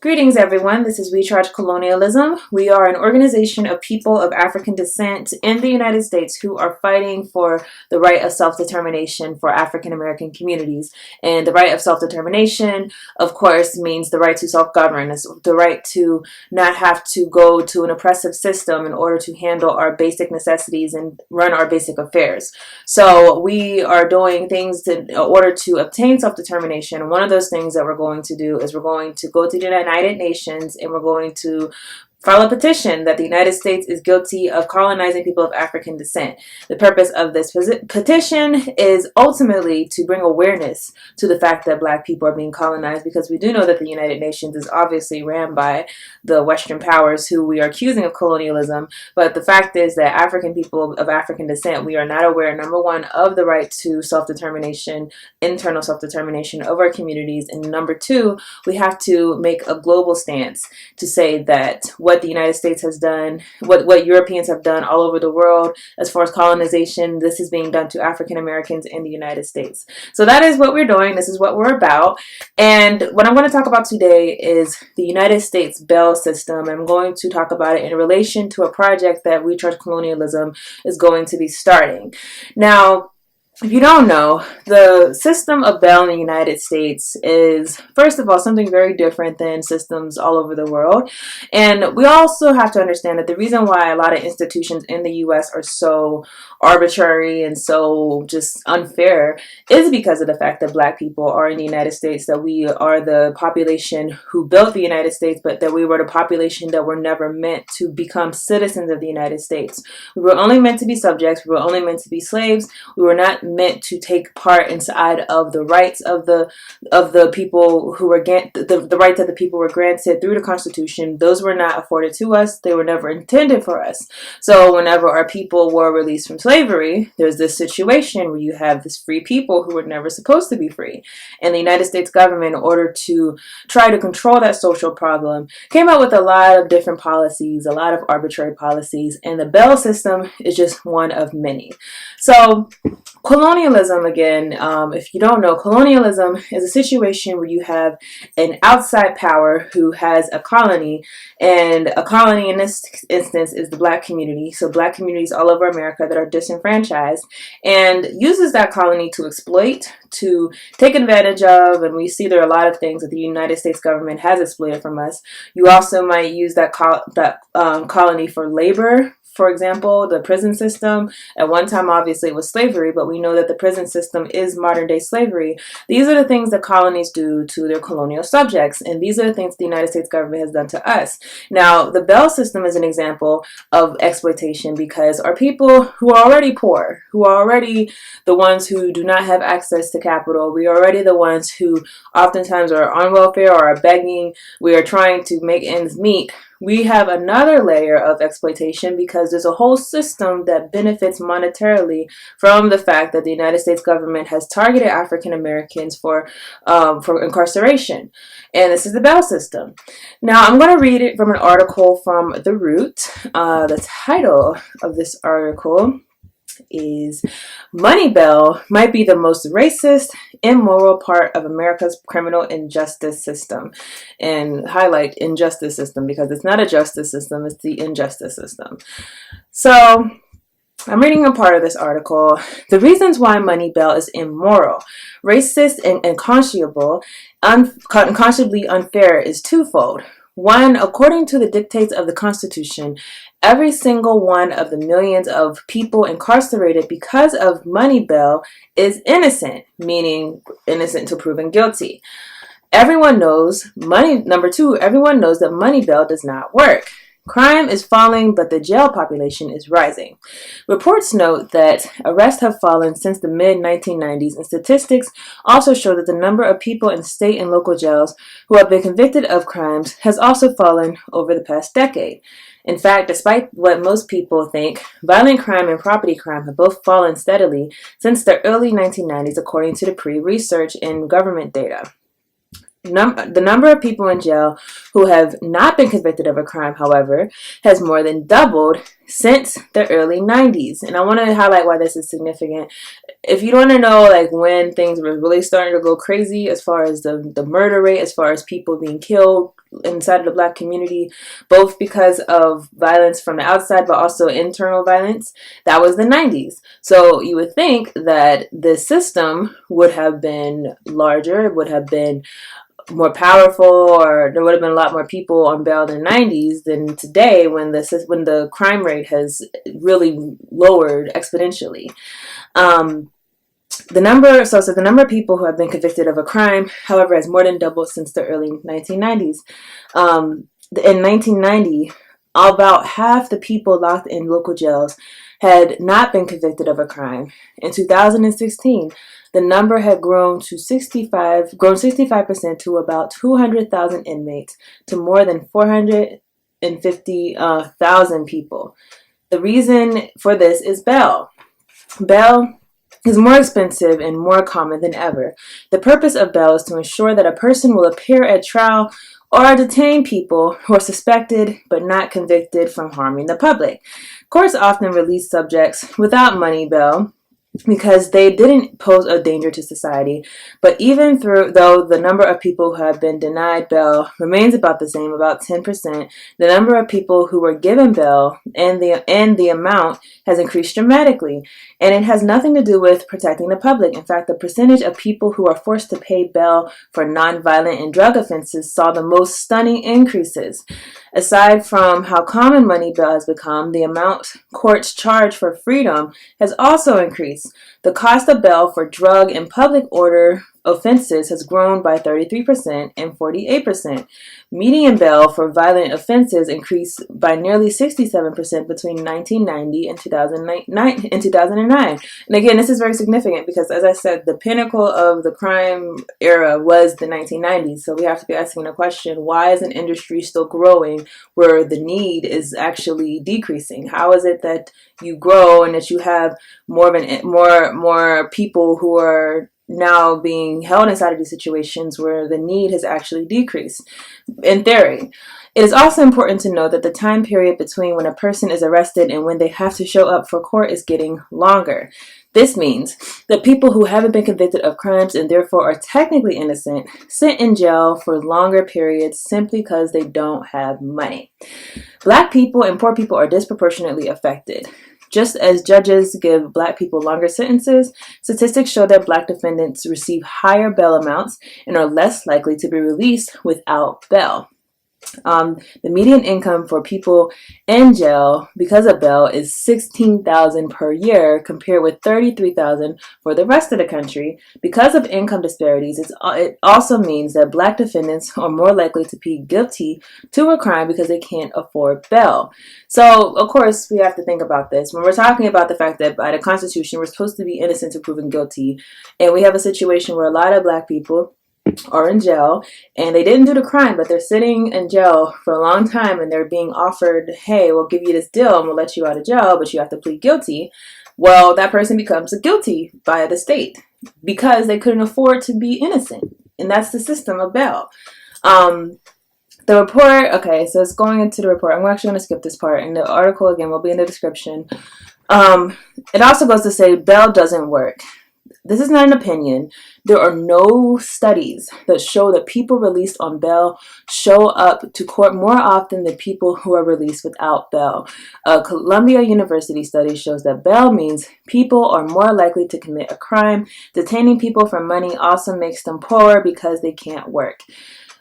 Greetings, everyone. This is We Charge Colonialism. We are an organization of people of African descent in the United States who are fighting for the right of self-determination for African American communities. And the right of self-determination, of course, means the right to self-govern, the right to not have to go to an oppressive system in order to handle our basic necessities and run our basic affairs. So we are doing things in order to obtain self-determination. One of those things that we're going to do is we're going to go to the United Nations and we're going to file a petition that the United States is guilty of colonizing people of African descent. The purpose of this petition is ultimately to bring awareness to the fact that Black people are being colonized, because we do know that the United Nations is obviously ran by the Western powers who we are accusing of colonialism. But the fact is that African people of African descent, we are not aware, number one, of the right to self-determination, internal self-determination of our communities, and number two, we have to make a global stance to say that what the United States has done, what Europeans have done all over the world as far as colonization, this is being done to African Americans in the United States. So that is what we're doing. This is what we're about. And what I'm going to talk about today is the United States bail system. I'm going to talk about it in relation to a project that We Charge Colonialism is going to be starting. Now, if you don't know, the system of bail in the United States is, first of all, something very different than systems all over the world. And we also have to understand that the reason why a lot of institutions in the U.S. are so arbitrary and so just unfair is because of the fact that Black people are in the United States, that we are the population who built the United States, but that we were the population that were never meant to become citizens of the United States. We were only meant to be subjects. We were only meant to be slaves. We were not meant to take part inside of the rights of the people who were the rights that the people were granted through the Constitution. Those were not afforded to us. They were never intended for us. So whenever our people were released from slavery, there's this situation where you have this free people who were never supposed to be free. And the United States government, in order to try to control that social problem, came out with a lot of different policies, a lot of arbitrary policies, and the bail system is just one of many. So colonialism, again, if you don't know, colonialism is a situation where you have an outside power who has a colony, and a colony in this instance is the Black community. So Black communities all over America that are disenfranchised, and uses that colony to exploit, to take advantage of, and we see there are a lot of things that the United States government has exploited from us. You also might use that colony for labor. For example, the prison system, at one time obviously it was slavery, but we know that the prison system is modern day slavery. These are the things that colonies do to their colonial subjects, and these are the things the United States government has done to us. Now, the bail system is an example of exploitation, because our people who are already poor, who are already the ones who do not have access to capital, we are already the ones who oftentimes are on welfare or are begging, we are trying to make ends meet. We have another layer of exploitation because there's a whole system that benefits monetarily from the fact that the United States government has targeted African Americans for incarceration. And this is the bail system. Now, I'm going to read it from an article from The Root. The title of this article is "Money Bail Might Be the Most Racist, Immoral Part of America's Criminal Injustice System." And highlight injustice system, because it's not a justice system, it's the injustice system. So I'm reading a part of this article. The reasons why money bail is immoral, racist, and unconscionably unfair is twofold. One, according to the dictates of the Constitution, every single one of the millions of people incarcerated because of money bail is innocent, meaning innocent until proven guilty. Everyone knows number two, everyone knows that money bail does not work. Crime is falling, but the jail population is rising. Reports note that arrests have fallen since the mid-1990s, and statistics also show that the number of people in state and local jails who have been convicted of crimes has also fallen over the past decade. In fact, despite what most people think, violent crime and property crime have both fallen steadily since the early 1990s, according to the pre-research in government data. The number of people in jail who have not been convicted of a crime, however, has more than doubled since the early 90s. And I want to highlight why this is significant. If you want to know like when things were really starting to go crazy as far as the murder rate, as far as people being killed inside of the Black community, both because of violence from the outside, but also internal violence. That was the 90s. So you would think that the system would have been larger, it would have been more powerful, or there would have been a lot more people on bail in the 90s than today, when the crime rate has really lowered exponentially. The number of people who have been convicted of a crime, however, has more than doubled since the early 1990s. In 1990, about half the people locked in local jails had not been convicted of a crime. In 2016, the number had grown 65% to about 200,000 inmates, to more than 450,000 people. The reason for this is bail. Bail is more expensive and more common than ever. The purpose of bail is to ensure that a person will appear at trial or detain people who are suspected but not convicted from harming the public. Courts often release subjects without money bail because they didn't pose a danger to society. But even though the number of people who have been denied bail remains about the same, about 10%, the number of people who were given bail and the amount has increased dramatically. And it has nothing to do with protecting the public. In fact, the percentage of people who are forced to pay bail for nonviolent and drug offenses saw the most stunning increases. Aside from how common money bail has become, the amount courts charge for freedom has also increased. The cost of bail for drug and public order offenses has grown by 33% and 48%. Median bail for violent offenses increased by nearly 67% between 1990 and 2009. And again, this is very significant because, as I said, the pinnacle of the crime era was the 1990s. So we have to be asking the question, why is an industry still growing where the need is actually decreasing? How is it that you grow and that you have more people who are now being held inside of these situations where the need has actually decreased? In theory, it is also important to note that the time period between when a person is arrested and when they have to show up for court is getting longer. This means that people who haven't been convicted of crimes and therefore are technically innocent sit in jail for longer periods simply because they don't have money. Black people and poor people are disproportionately affected. Just as judges give Black people longer sentences, statistics show that Black defendants receive higher bail amounts and are less likely to be released without bail. The median income for people in jail because of bail is $16,000 per year, compared with $33,000 for the rest of the country. Because of income disparities, it also means that Black defendants are more likely to plead guilty to a crime because they can't afford bail. So, of course, we have to think about this. When we're talking about the fact that by the Constitution, we're supposed to be innocent until proven guilty, and we have a situation where a lot of Black people are in jail and they didn't do the crime, but they're sitting in jail for a long time and they're being offered, hey, we'll give you this deal and we'll let you out of jail, but you have to plead guilty. Well, that person becomes guilty by the state because they couldn't afford to be innocent. And that's the system of bail. The report, okay, so it's going into the report. I'm actually going to skip this part, and the article, again, will be in the description. It also goes to say bail doesn't work. This is not an opinion. There are no studies that show that people released on bail show up to court more often than people who are released without bail. A Columbia University study shows that bail means people are more likely to commit a crime. Detaining people for money also makes them poorer because they can't work.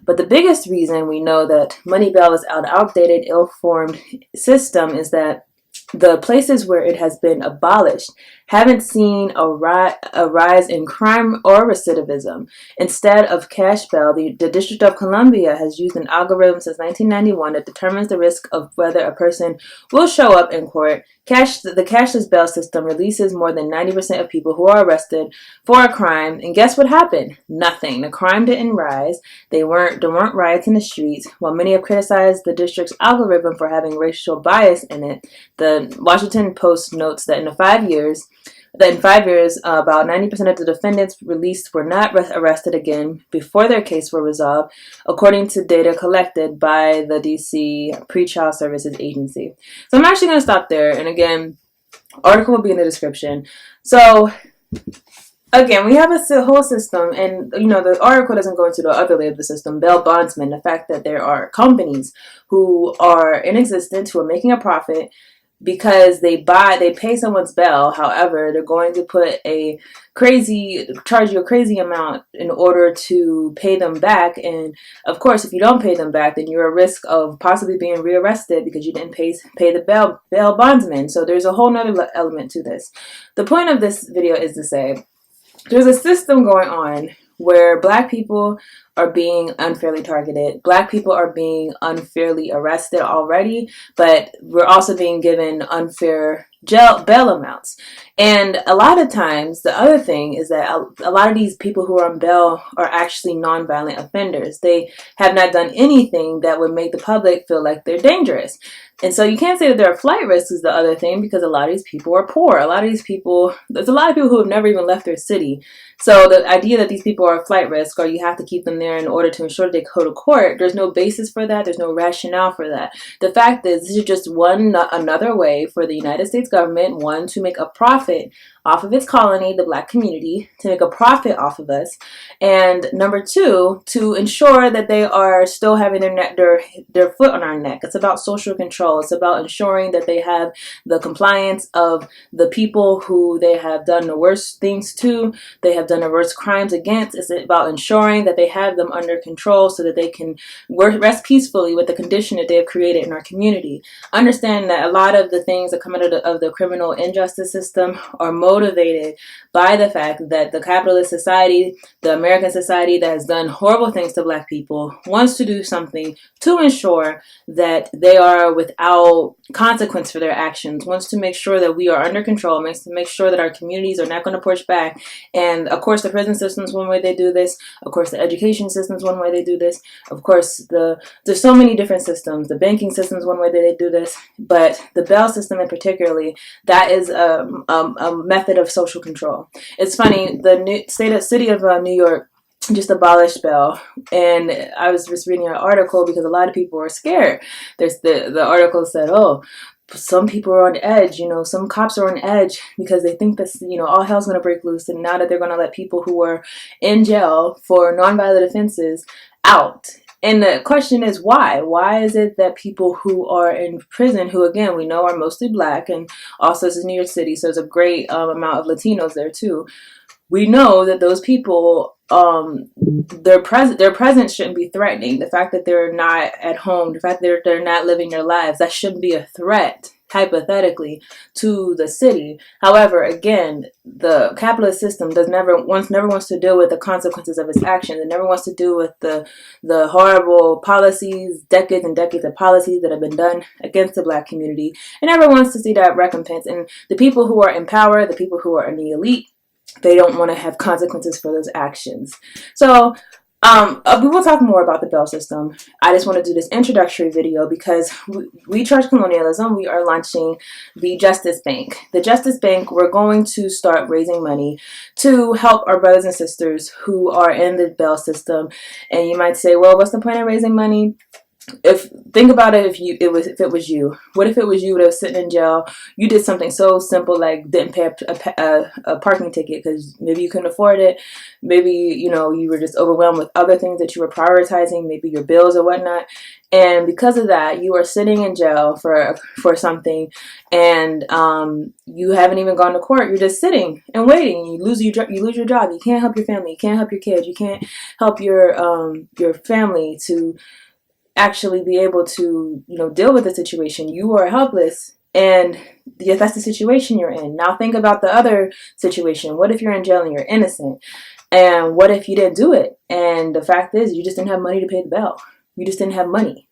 But the biggest reason we know that money bail is an outdated, ill-formed system is that the places where it has been abolished haven't seen a rise in crime or recidivism. Instead of cash bail, the District of Columbia has used an algorithm since 1991 that determines the risk of whether a person will show up in court. The cashless bail system releases more than 90% of people who are arrested for a crime. And guess what happened? Nothing. The crime didn't rise. There weren't riots in the streets. While many have criticized the district's algorithm for having racial bias in it, the Washington Post notes that in 5 years, about 90% of the defendants released were not arrested again before their case were resolved, according to data collected by the DC Pretrial Services Agency. So I'm actually going to stop there. And again, article will be in the description. So Again, we have a whole system, and the article doesn't go into the other layer of the system. Bail bondsmen, the fact that there are companies who are in existence who are making a profit because they pay someone's bail. However, they're going to charge you a crazy amount in order to pay them back. And of course, if you don't pay them back, then you're at risk of possibly being rearrested because you didn't pay the bail bondsman. So there's a whole nother element to this. The point of this video is to say there's a system going on where Black people are being unfairly targeted. Black people are being unfairly arrested already, but we're also being given unfair bail amounts. And a lot of times, the other thing is that a lot of these people who are on bail are actually nonviolent offenders. They have not done anything that would make the public feel like they're dangerous. And so you can't say that they're a flight risk is the other thing, because a lot of these people are poor. There's a lot of people who have never even left their city. So the idea that these people are a flight risk, or you have to keep them there in order to ensure they go to court, there's no basis for that. There's no rationale for that. The fact is, this is just another way for the United States government, one, to make a profit off of its colony, the Black community, to make a profit off of us, and number two, to ensure that they are still having their foot on our neck. It's about social control. It's about ensuring that they have the compliance of the people who they have done the worst things to, they have done the worst crimes against. It's about ensuring that they have them under control so that they can rest peacefully with the condition that they have created in our community. Understand that a lot of the things that come out of the criminal injustice system are motivated by the fact that the capitalist society, the American society that has done horrible things to Black people, wants to do something to ensure that they are without consequence for their actions, wants to make sure that we are under control, wants to make sure that our communities are not going to push back. And of course, the prison system is one way they do this. Of course, the education system is one way they do this. Of course, there's so many different systems. The banking system is one way that they do this. But the bail system in particularly, that is a method of social control. It's funny, the city of New York just abolished bail, and I was just reading an article because a lot of people were scared. The article said, oh, some people are on edge, some cops are on edge because they think this, all hell's going to break loose, and now that they're going to let people who are in jail for nonviolent offenses out. And the question is why? Why is it that people who are in prison, who again we know are mostly Black, and also this is New York City, so there's a great amount of Latinos there too. We know that those people, their presence shouldn't be threatening. The fact that they're not at home, the fact that they're not living their lives, that shouldn't be a threat, hypothetically, to the city. However, again, the capitalist system never wants to deal with the consequences of its actions. It never wants to deal with the horrible policies, decades and decades of policies that have been done against the Black community. It never wants to see that recompense. And the people who are in power, the people who are in the elite, they don't want to have consequences for those actions. So we will talk more about the bail system. I just want to do this introductory video because we Charge Colonialism. We are launching the Justice Bank. The Justice Bank, we're going to start raising money to help our brothers and sisters who are in the bail system. And you might say, well, what's the point of raising money? Think about it, if it was you. What if it was you that was sitting in jail? You did something so simple like didn't pay a parking ticket because maybe you couldn't afford it. Maybe you were just overwhelmed with other things that you were prioritizing, maybe your bills or whatnot. And because of that, you are sitting in jail for something, and you haven't even gone to court. You're just sitting and waiting. You lose your job. You can't help your family. You can't help your kids. You can't help your family to actually be able to deal with the situation. You are helpless, and that's the situation you're in. Now think about the other situation. What if you're in jail and you're innocent? And what if you didn't do it? And the fact is, you just didn't have money to pay the bail. You just didn't have money.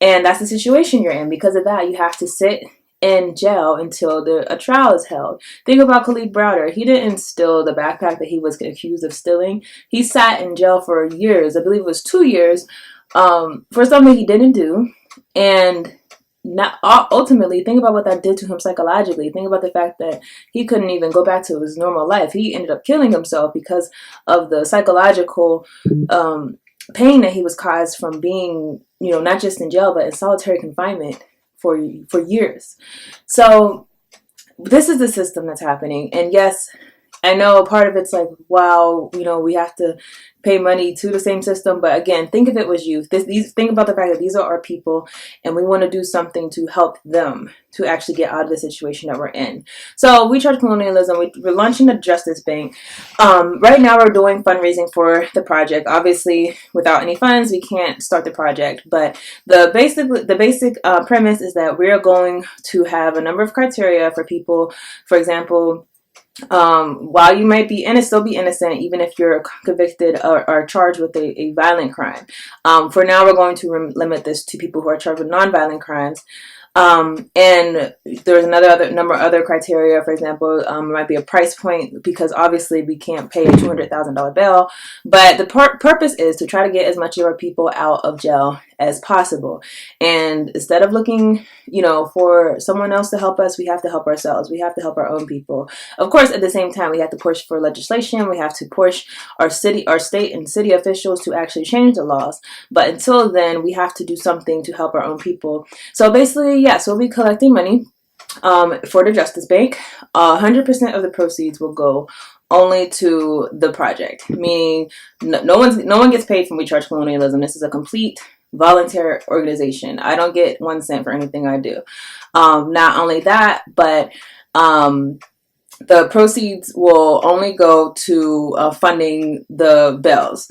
And that's the situation you're in. Because of that, you have to sit in jail until a trial is held. Think about Khalid Browder. He didn't steal the backpack that he was accused of stealing. He sat in jail for years. I believe it was 2 years, for something he didn't do. And not ultimately, think about what that did to him psychologically. Think about the fact that he couldn't even go back to his normal life. He ended up killing himself because of the psychological pain that he was caused from being, not just in jail, but in solitary confinement for years. So this is the system that's happening. And yes, I know a part of it's like, wow, you know, we have to pay money to the same system. But again, think of it as youth. Think about the fact that these are our people, and we want to do something to help them to actually get out of the situation that we're in. So We Charge Colonialism, we're launching the Justice Bank. Right now we're doing fundraising for the project. Obviously, without any funds, we can't start the project. But the basic premise is that we're going to have a number of criteria for people. For example, while you might be innocent, still be innocent, even if you're convicted or charged with a violent crime. For now, we're going to limit this to people who are charged with nonviolent crimes. And there's another number of other criteria. For example, it might be a price point, because obviously we can't pay a $200,000 bail. But the purpose is to try to get as much of our people out of jail as possible. And instead of looking, you know, for someone else to help us, we have to help ourselves. We have to help our own people. Of course, at the same time, we have to push for legislation. We have to push our state and city officials to actually change the laws. But until then, we have to do something to help our own people. So basically, yes, we'll be collecting money for the Justice Bank. 100% of the proceeds will go only to the project, meaning no one gets paid from We Charge Colonialism. This is a complete voluntary organization. I don't get 1 cent for anything I do. Not only that, but the proceeds will only go to funding the bills.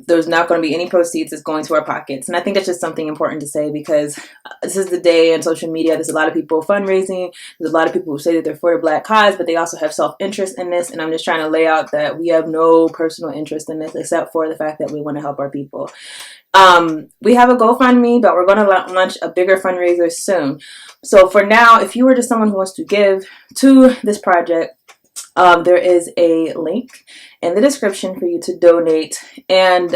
There's not going to be any proceeds that's going to our pockets. And I think that's just something important to say, because this is the day on social media. There's a lot of people fundraising. There's a lot of people who say that they're for the Black cause, but they also have self-interest in this. And I'm just trying to lay out that we have no personal interest in this, except for the fact that we want to help our people. We have a GoFundMe, but we're going to launch a bigger fundraiser soon. So for now, if you are just someone who wants to give to this project, there is a link in the description for you to donate. And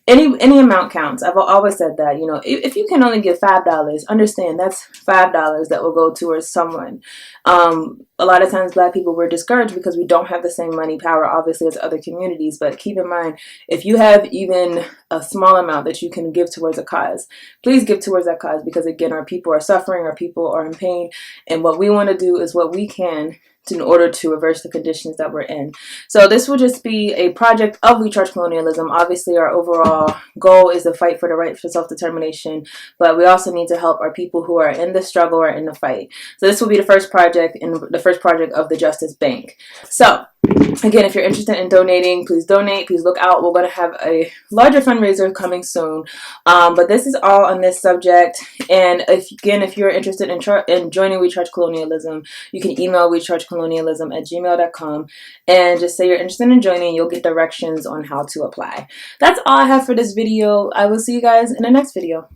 any amount counts. I've always said that, you know, if you can only give $5, understand that's $5 that will go towards someone. A lot of times Black people were discouraged because we don't have the same money power, obviously, as other communities. But keep in mind, if you have even a small amount that you can give towards a cause, please give towards that cause, because again, our people are suffering, our people are in pain, and what we want to do is what we can in order to reverse the conditions that we're in. So this will just be a project of We Charge Colonialism. Obviously, our overall goal is to fight for the right for self-determination, but we also need to help our people who are in the struggle or in the fight. So this will be the first project of the Justice Bank. So again, if you're interested in donating, please donate. Please look out. We're going to have a larger fundraiser coming soon. But this is all on this subject. And if you're interested in joining We Charge Colonialism, you can email WeChargeColonialism@gmail.com and just say you're interested in joining. You'll get directions on how to apply. That's all I have for this video. I will see you guys in the next video.